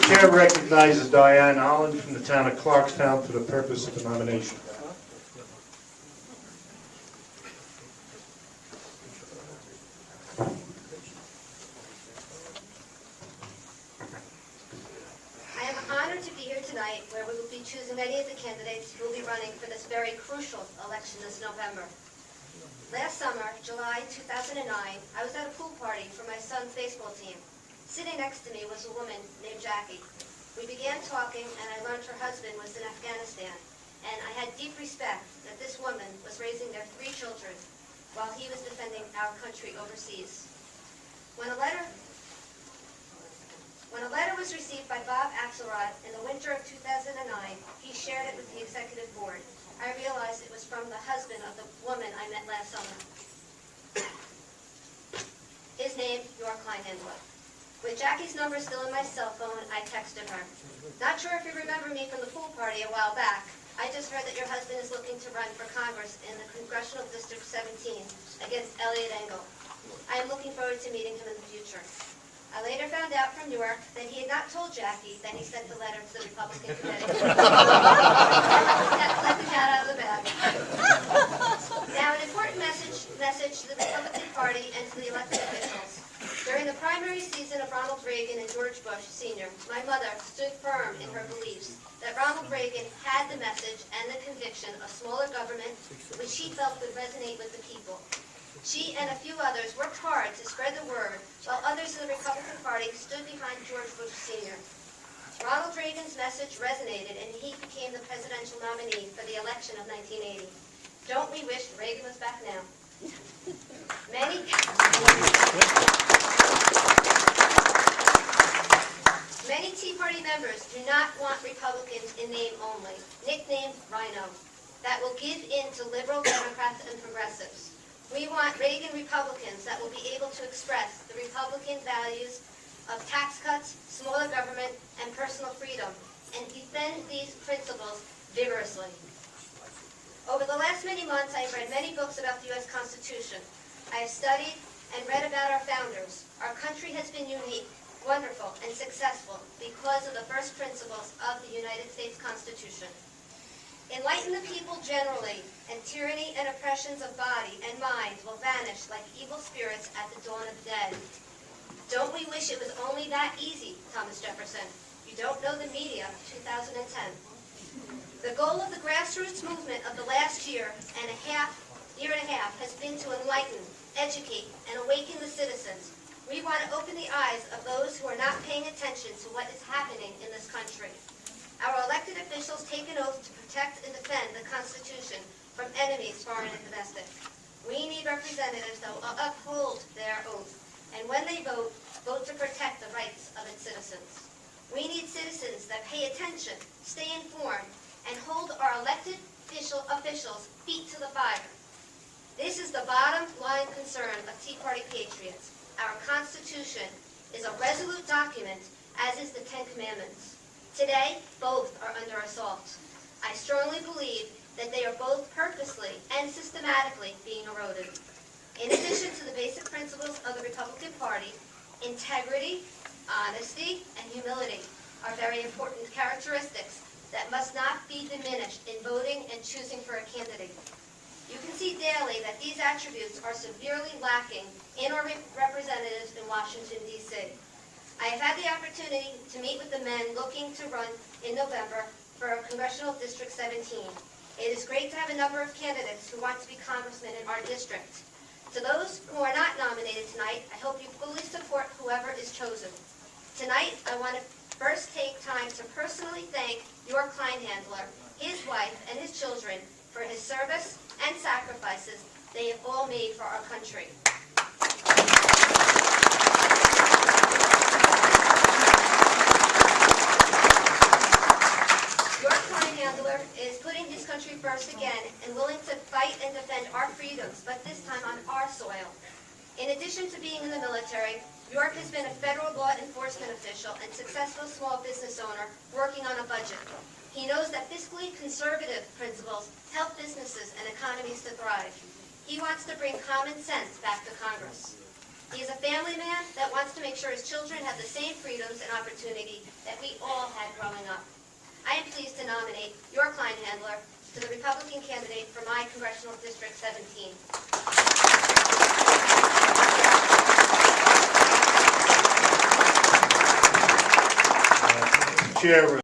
Chair recognizes Diane Holland from the town of Clarkstown for the purpose of the nomination. I am honored to be here tonight where we will be choosing many of the candidates who will be running for this very crucial election this November. Last summer, July 2009, I was at a pool party for my son's baseball team. Sitting next to me was a woman named Jackie. We began talking and I learned her husband was in Afghanistan, and I had deep respect that this woman was raising their 3 children while he was defending our country overseas. When a letter was received by Bob Axelrod in the winter of 2009, he shared it with the executive board. I realized it was from the husband of the woman I met last summer. His name, Kleinhandler. With Jackie's number still in my cell phone, I texted her. Not sure if you remember me from the pool party a while back. I just heard that your husband is looking to run for Congress in the Congressional District 17 against Elliot Engel. I am looking forward to meeting him in the future. I later found out from York that he had not told Jackie that he sent the letter to the Republican committee. Let the cat out of the bag. Now, an important message to the Republican Party and to the elected officials. During the primary season of Ronald Reagan and George Bush Sr., my mother stood firm in her beliefs that Ronald Reagan had the message and the conviction of smaller government, which she felt would resonate with the people. She and a few others worked hard to spread the word, while others in the Republican Party stood behind George Bush Sr. Ronald Reagan's message resonated, and he became the presidential nominee for the election of 1980. Don't we wish Reagan was back now? Many Tea Party members do not want Republicans in name only, nicknamed Rhino, that will give in to liberal Democrats and progressives. We want Reagan Republicans that will be able to express the Republican values of tax cuts, smaller government, and personal freedom, and defend these principles vigorously. Over the last many months, I have read many books about the U.S. Constitution. I have studied and read about our founders. Our country has been unique, wonderful, and successful because of the first principles of the United States Constitution. Enlighten the people generally, and tyranny and oppressions of body and mind will vanish like evil spirits at the dawn of the dead. Don't we wish it was only that easy, Thomas Jefferson? You don't know the media of 2010. The goal of the grassroots movement of the last year and a half has been to enlighten, educate, and awaken the citizens. We want to open the eyes of those who are not paying attention to what is happening in this country. Our elected officials take an oath to protect and defend the Constitution from enemies, foreign and domestic. We need representatives that will uphold their oath, and when they vote, vote to protect the rights of its citizens. We need citizens that pay attention, stay informed, and hold our elected officials' feet to the fire. This is the bottom line concern of Tea Party patriots. Our Constitution is a resolute document, as is the 10 Commandments. Today, both are under assault. I strongly believe that they are both purposely and systematically being eroded. In addition to the basic principles of the Republican Party, integrity, honesty, and humility are very important characteristics that must not be diminished in voting and choosing for a candidate. You can see daily that these attributes are severely lacking in our representatives in Washington, D.C. I have had the opportunity to meet with the men looking to run in November for Congressional District 17. It is great to have a number of candidates who want to be congressmen in our district. To those who are not nominated tonight, I hope you fully support whoever is chosen. Tonight, I want to first take time to personally thank your Kleinhandler, his wife, and his children for his service and sacrifices they have all made for our country. Is putting this country first again and willing to fight and defend our freedoms, but this time on our soil. In addition to being in the military, York has been a federal law enforcement official and successful small business owner working on a budget. He knows that fiscally conservative principles help businesses and economies to thrive. He wants to bring common sense back to Congress. He is a family man that wants to make sure his children have the same freedoms and opportunity that we all had growing up. I am pleased to nominate your Kleinhandler to the Republican candidate for my Congressional District 17. Chair